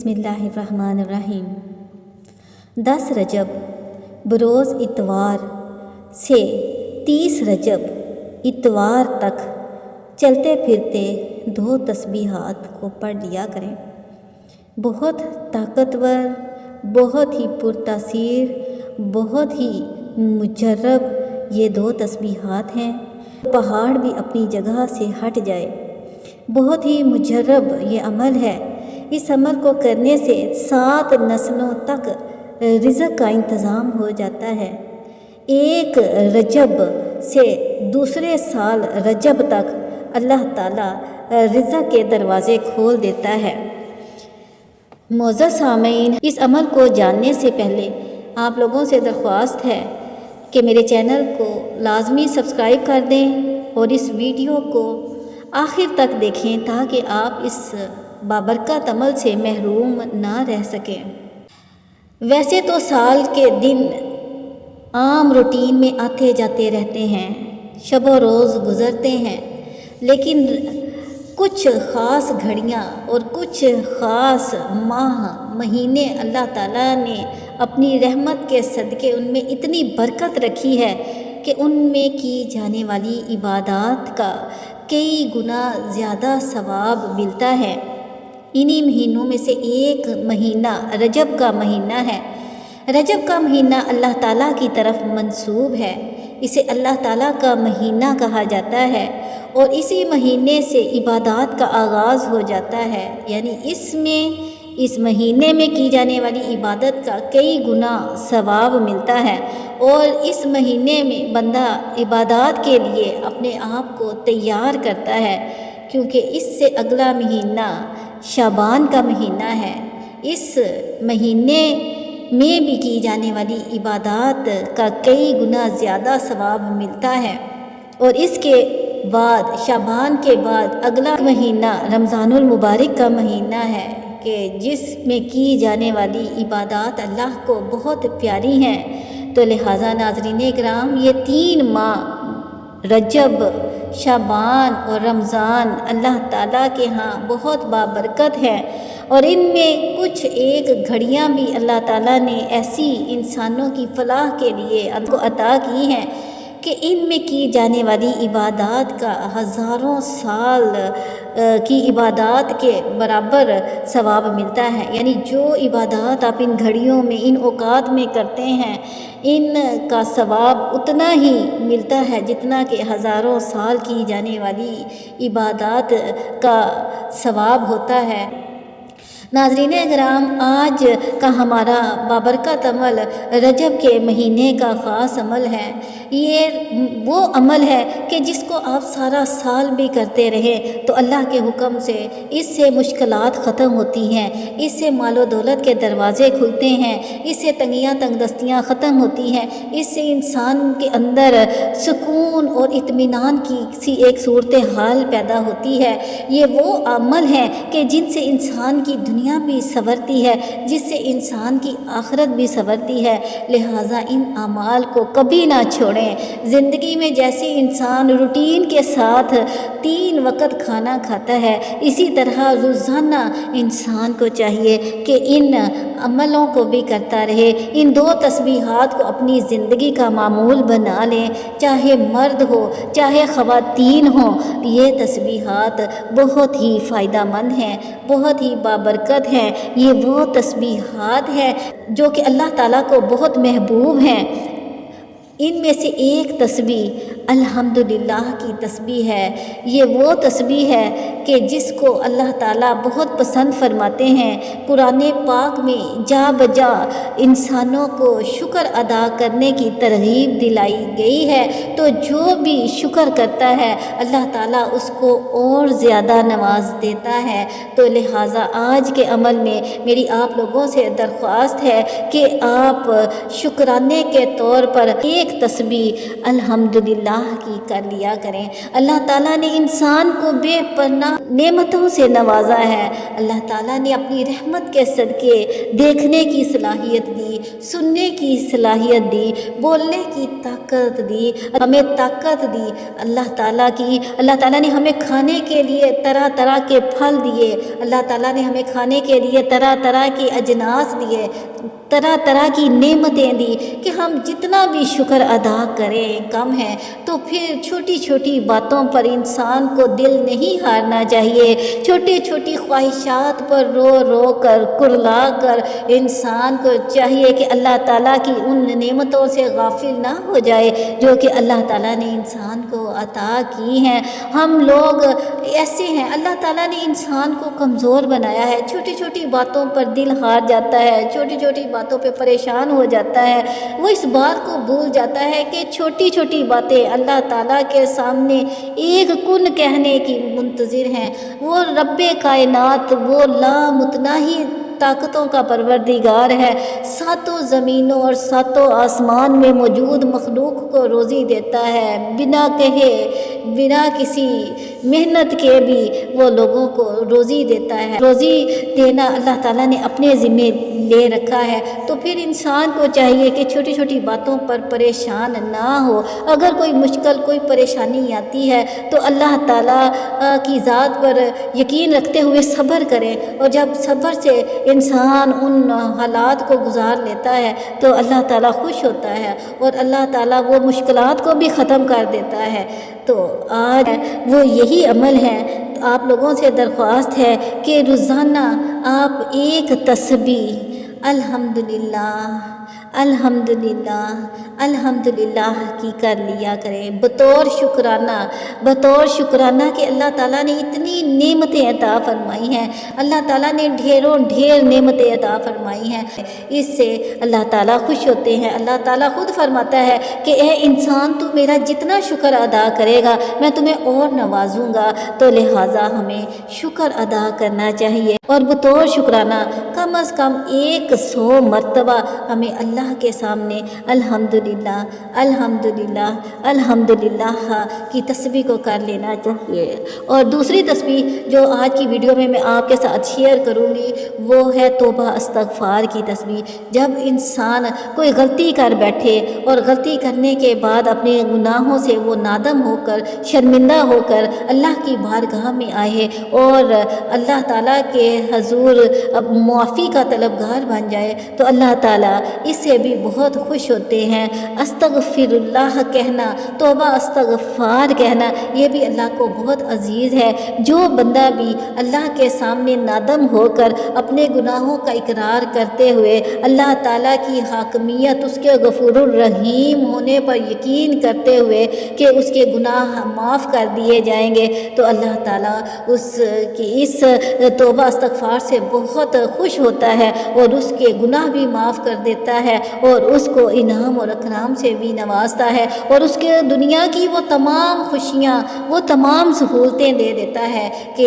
بسم اللہ الرحمن الرحیم 10 رجب بروز اتوار سے 30 رجب اتوار تک چلتے پھرتے 2 تسبیحات کو پڑھ لیا کریں۔ بہت طاقتور، بہت ہی پرتاثیر، بہت ہی مجرب یہ 2 تسبیحات ہیں۔ پہاڑ بھی اپنی جگہ سے ہٹ جائے، بہت ہی مجرب یہ عمل ہے۔ اس عمل کو کرنے سے 7 نسلوں تک رزق کا انتظام ہو جاتا ہے۔ ایک رجب سے دوسرے سال رجب تک اللہ تعالیٰ رزق کے دروازے کھول دیتا ہے۔ معزز سامعین، اس عمل کو جاننے سے پہلے آپ لوگوں سے درخواست ہے کہ میرے چینل کو لازمی سبسکرائب کر دیں اور اس ویڈیو کو آخر تک دیکھیں تاکہ آپ اس بابرکت عمل سے محروم نہ رہ سکیں۔ ویسے تو سال کے دن عام روٹین میں آتے جاتے رہتے ہیں، شب و روز گزرتے ہیں، لیکن کچھ خاص گھڑیاں اور کچھ خاص ماہ مہینے اللہ تعالیٰ نے اپنی رحمت کے صدقے ان میں اتنی برکت رکھی ہے کہ ان میں کی جانے والی عبادات کا کئی گنا زیادہ ثواب ملتا ہے۔ انہی مہینوں میں سے ایک مہینہ رجب کا مہینہ ہے۔ رجب کا مہینہ اللہ تعالیٰ کی طرف منسوب ہے، اسے اللہ تعالیٰ کا مہینہ کہا جاتا ہے اور اسی مہینے سے عبادات کا آغاز ہو جاتا ہے، یعنی اس مہینے میں کی جانے والی عبادت کا کئی گنا ثواب ملتا ہے، اور اس مہینے میں بندہ عبادات کے لیے اپنے آپ کو تیار کرتا ہے، کیونکہ اس سے اگلا مہینہ شعبان کا مہینہ ہے۔ اس مہینے میں بھی کی جانے والی عبادات کا کئی گنا زیادہ ثواب ملتا ہے، اور اس کے بعد شعبان کے بعد اگلا مہینہ رمضان المبارک کا مہینہ ہے کہ جس میں کی جانے والی عبادات اللہ کو بہت پیاری ہیں۔ تو لہٰذا ناظرین اکرام، یہ 3 ماہ رجب، شعبان اور رمضان اللہ تعالیٰ کے ہاں بہت بابرکت ہے، اور ان میں کچھ ایک گھڑیاں بھی اللہ تعالیٰ نے ایسی انسانوں کی فلاح کے لیے ان کو عطا کی ہیں کہ ان میں کی جانے والی عبادات کا ہزاروں سال کی عبادات کے برابر ثواب ملتا ہے۔ یعنی جو عبادات آپ ان گھڑیوں میں، ان اوقات میں کرتے ہیں، ان کا ثواب اتنا ہی ملتا ہے جتنا کہ ہزاروں سال کی جانے والی عبادات کا ثواب ہوتا ہے۔ ناظرین اکرام، آج کا ہمارا بابرکت عمل رجب کے مہینے کا خاص عمل ہے۔ یہ وہ عمل ہے کہ جس کو آپ سارا سال بھی کرتے رہیں تو اللہ کے حکم سے اس سے مشکلات ختم ہوتی ہیں، اس سے مال و دولت کے دروازے کھلتے ہیں، اس سے تنگیاں تنگ دستیاں ختم ہوتی ہیں، اس سے انسان کے اندر سکون اور اطمینان کی سی ایک صورتحال پیدا ہوتی ہے۔ یہ وہ عمل ہیں کہ جن سے انسان کی دنیا بھی سنورتی ہے، جس سے انسان کی آخرت بھی سنورتی ہے۔ لہٰذا ان اعمال کو کبھی نہ چھوڑیں۔ زندگی میں جیسے انسان روٹین کے ساتھ 3 وقت کھانا کھاتا ہے، اسی طرح روزانہ انسان کو چاہیے کہ ان عملوں کو بھی کرتا رہے۔ ان 2 تسبیحات کو اپنی زندگی کا معمول بنا لیں، چاہے مرد ہو چاہے خواتین ہوں۔ یہ تسبیحات بہت ہی فائدہ مند ہیں، بہت ہی بابرکت ہیں۔ یہ وہ تسبیحات ہیں جو کہ اللہ تعالیٰ کو بہت محبوب ہیں۔ ان میں سے ایک تسبیح الحمدللہ کی تسبیح ہے۔ یہ وہ تسبیح ہے کہ جس کو اللہ تعالیٰ بہت پسند فرماتے ہیں۔ قرآن پاک میں جا بجا انسانوں کو شکر ادا کرنے کی ترغیب دلائی گئی ہے، تو جو بھی شکر کرتا ہے اللہ تعالیٰ اس کو اور زیادہ نواز دیتا ہے۔ تو لہٰذا آج کے عمل میں میری آپ لوگوں سے درخواست ہے کہ آپ شکرانے کے طور پر ایک ایک تسبیح الحمدللہ کی کر لیا کریں۔ اللہ تعالیٰ نے انسان کو بے پناہ نعمتوں سے نوازا ہے۔ اللہ تعالیٰ نے اپنی رحمت کے صدقے دیکھنے کی صلاحیت دی، سننے کی صلاحیت دی، بولنے کی طاقت دی، ہمیں طاقت دی اللہ تعالیٰ نے ہمیں کھانے کے لیے طرح طرح کے پھل دیے، اللہ تعالیٰ نے ہمیں کھانے کے لیے طرح طرح کے اجناس دیے، طرح طرح کی نعمتیں دی کہ ہم جتنا بھی شکر ادا کریں کم ہے۔ تو پھر چھوٹی چھوٹی باتوں پر انسان کو دل نہیں ہارنا چاہیے، چھوٹی چھوٹی خواہشات پر رو رو کر کرلا کر انسان کو چاہیے کہ اللہ تعالیٰ کی ان نعمتوں سے غافل نہ ہو جائے جو کہ اللہ تعالیٰ نے انسان کو عطا کی ہیں۔ ہم لوگ ایسے ہیں، اللہ تعالیٰ نے انسان کو کمزور بنایا ہے، چھوٹی چھوٹی باتوں پر دل ہار جاتا ہے، چھوٹی چھوٹی باتوں پہ پریشان ہو جاتا ہے، وہ اس بات کو بھول جاتا ہے کہ چھوٹی چھوٹی باتیں اللہ تعالیٰ کے سامنے ایک کن کہنے کی منتظر ہیں۔ وہ رب کائنات، وہ لامتناہی طاقتوں کا پروردگار ہے، ساتوں زمینوں اور ساتوں آسمان میں موجود مخلوق کو روزی دیتا ہے، بنا کہے بنا کسی محنت کے بھی وہ لوگوں کو روزی دیتا ہے۔ روزی دینا اللہ تعالیٰ نے اپنے ذمے لے رکھا ہے، تو پھر انسان کو چاہیے کہ چھوٹی چھوٹی باتوں پر پریشان نہ ہو۔ اگر کوئی مشکل، کوئی پریشانی آتی ہے تو اللہ تعالیٰ کی ذات پر یقین رکھتے ہوئے صبر کریں، اور جب صبر سے انسان ان حالات کو گزار لیتا ہے تو اللہ تعالیٰ خوش ہوتا ہے اور اللہ تعالیٰ وہ مشکلات کو بھی ختم کر دیتا ہے۔ تو آج وہ یہی عمل ہے۔ آپ لوگوں سے درخواست ہے کہ روزانہ آپ ایک تسبیح الحمدللہ الحمدللہ الحمدللہ کی کر لیا کریں، بطور شکرانہ کہ اللہ تعالیٰ نے اتنی نعمتیں عطا فرمائی ہیں، اللہ تعالیٰ نے ڈھیروں ڈھیر نعمتیں عطا فرمائی ہیں، اس سے اللہ تعالیٰ خوش ہوتے ہیں۔ اللہ تعالیٰ خود فرماتا ہے کہ اے انسان، تو میرا جتنا شکر ادا کرے گا میں تمہیں اور نوازوں گا، تو لہٰذا ہمیں شکر ادا کرنا چاہیے، اور بطور شکرانہ کم از کم 100 مرتبہ ہمیں اللہ کے سامنے الحمدللہ الحمدللہ الحمدللہ کی تسبیح کو کر لینا چاہیے۔ اور دوسری تسبیح جو آج کی ویڈیو میں آپ کے ساتھ شیئر کروں گی وہ ہے توبہ استغفار کی تسبیح۔ جب انسان کوئی غلطی کر بیٹھے اور غلطی کرنے کے بعد اپنے گناہوں سے وہ نادم ہو کر، شرمندہ ہو کر اللہ کی بارگاہ میں آئے اور اللہ تعالیٰ کے حضور معافی کا طلبگار بن جائے، تو اللہ تعالیٰ اس سے بھی بہت خوش ہوتے ہیں۔ استغفر اللہ کہنا، توبہ استغفار کہنا، یہ بھی اللہ کو بہت عزیز ہے۔ جو بندہ بھی اللہ کے سامنے نادم ہو کر اپنے گناہوں کا اقرار کرتے ہوئے اللہ تعالیٰ کی حاکمیت، اس کے غفور الرحیم ہونے پر یقین کرتے ہوئے کہ اس کے گناہ معاف کر دیے جائیں گے، تو اللہ تعالیٰ اس کی اس توبہ استغفار سے بہت خوش ہوتا ہے اور اس کے گناہ بھی معاف کر دیتا ہے، اور اس کو انعام اور اکرام سے بھی نوازتا ہے، اور اس کے دنیا کی وہ تمام خوشیاں، وہ تمام سہولتیں دے دیتا ہے کہ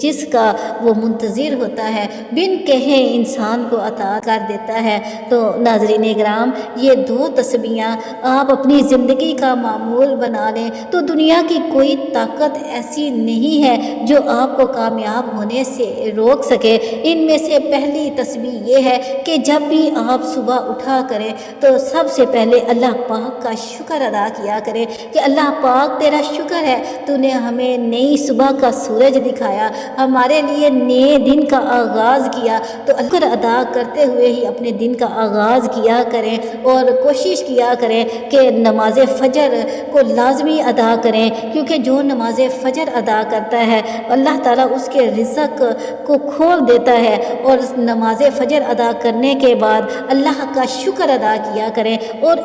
جس کا وہ منتظر ہوتا ہے، بن کہے انسان کو عطا کر دیتا ہے۔ تو ناظرین اکرام، یہ 2 تسبیحاں آپ اپنی زندگی کا معمول بنا لیں تو دنیا کی کوئی طاقت ایسی نہیں ہے جو آپ کو کامیاب ہونے سے روک سکے۔ ان میں سے پہلی تسبیح یہ ہے کہ جب بھی آپ صبح اٹھا کریں تو سب سے پہلے اللہ پاک کا شکر ادا کیا کریں کہ اللہ پاک تیرا شکر ہے، تو نے ہمیں نئی صبح کا سورج دکھایا، ہمارے لیے نئے دن کا آغاز کیا۔ تو شکر ادا کرتے ہوئے ہی اپنے دن کا آغاز کیا کریں، اور کوشش کیا کریں کہ نماز فجر کو لازمی ادا کریں، کیونکہ جو نماز فجر ادا کرتا ہے اللہ تعالیٰ اس کے رزق کو کھول دیتا ہے، اور نماز فجر ادا کرنے کے بعد اللہ کا شکر ادا کیا کریں، اور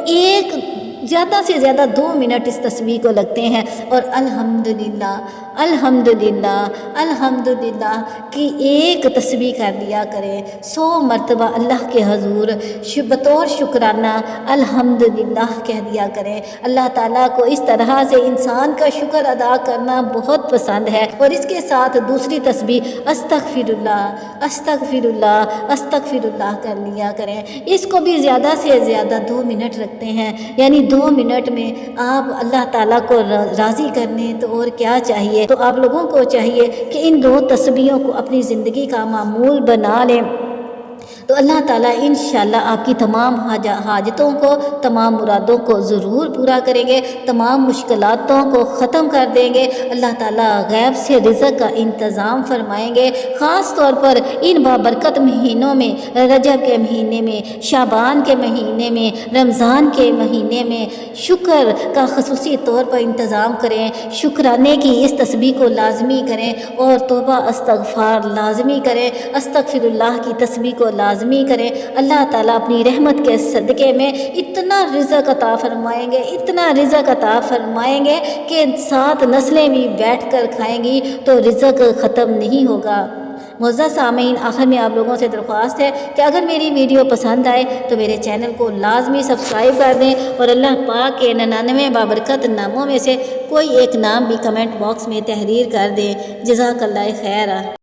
زیادہ سے زیادہ 2 منٹ اس تسبیح کو لگتے ہیں، اور الحمدللہ الحمدللہ الحمدللہ کی ایک تسبیح کر لیا کریں، 100 مرتبہ اللہ کے حضور بطور شکرانہ الحمدللہ کہہ دیا کریں۔ اللہ تعالیٰ کو اس طرح سے انسان کا شکر ادا کرنا بہت پسند ہے۔ اور اس کے ساتھ دوسری تسبیح استغفراللہ استغفراللہ استغفراللہ کر لیا کریں۔ اس کو بھی زیادہ سے زیادہ 2 منٹ رکھتے ہیں، یعنی 2 منٹ میں آپ اللہ تعالیٰ کو راضی کرنے تو اور کیا چاہیے۔ تو آپ لوگوں کو چاہیے کہ ان 2 تسبیحوں کو اپنی زندگی کا معمول بنا لیں، تو اللہ تعالیٰ انشاءاللہ آپ کی تمام حاجتوں کو، تمام مرادوں کو ضرور پورا کریں گے، تمام مشکلاتوں کو ختم کر دیں گے۔ اللہ تعالیٰ غیب سے رزق کا انتظام فرمائیں گے۔ خاص طور پر ان بابرکت مہینوں میں، رجب کے مہینے میں، شعبان کے مہینے میں، رمضان کے مہینے میں شکر کا خصوصی طور پر انتظام کریں، شکرانے کی اس تسبیح کو لازمی کریں اور توبہ استغفار لازمی کریں، استغفر اللہ کی تسبیح کو لازمی کریں۔ اللہ تعالیٰ اپنی رحمت کے صدقے میں اتنا رزق عطا فرمائیں گے، اتنا رزق عطا فرمائیں گے کہ 7 نسلیں بھی بیٹھ کر کھائیں گی تو رزق ختم نہیں ہوگا۔ معزز سامعین، آخر میں آپ لوگوں سے درخواست ہے کہ اگر میری ویڈیو پسند آئے تو میرے چینل کو لازمی سبسکرائب کر دیں اور اللہ پاک کے 99 بابرکت ناموں میں سے کوئی ایک نام بھی کمنٹ باکس میں تحریر کر دیں۔ جزاک اللہ خیر۔